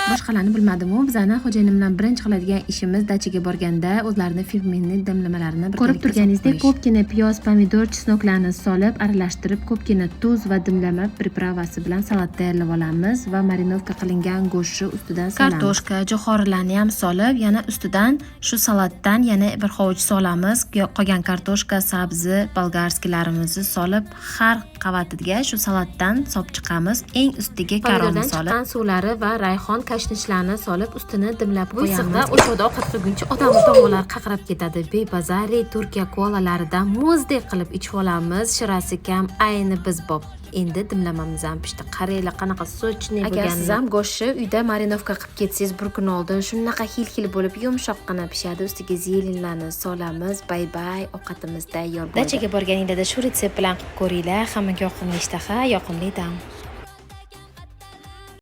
Boshqalarni bilmadim-u, bizani xo'jayinim bilan birinchi qiladigan ishimiz dachaga borganda o'zlarining firmenli dimlamalarini ko'rib turganingizdek, ko'pgina piyoz, pomidor, chesnoklarni solib, aralashtirib, ko'pgina tuz va dimlama pripravasi bilan salat tayyorlab olamiz va marinovka qilingan go'shtni ustidan solamiz. Kartoshka, jo'xorilarni ham solib, yana ustidan shu salatdan yana bir hovuch solamiz. Qolgan kartoshka, sabzi, bolgarskilarimizni solib, har qavatiga shu salatdan solib chiqamiz. Eng ustiga karonni solib, chiqqan suvlari va rayhon kashnishlarni solib ustini dimlab qo'yamiz. O'sha ovqat qilguncha odamning tomonlari qaqrab ketadi. Bebazari Turkiya kolalaridan muzdek qilib ichib olamiz. Shirasi kam, ayni biz bob. Endi dimlamamiz ham pishdi. Qaranglar qanaqa sochni bo'lgan. Agar siz ham go'shtni uyda marinovka qilib ketsangiz, bir kun oldin shunaqa xil-xil bo'lib yumshoqqina pishadi. Ustiga zelenlarni solamiz. Bay-bay, ovqatimiz tayyor bo'ldi. Dachaga borganingizda shu retsept bilan qilib ko'ringlar. Hammaga yoqimli ishtaha, yoqimli dam.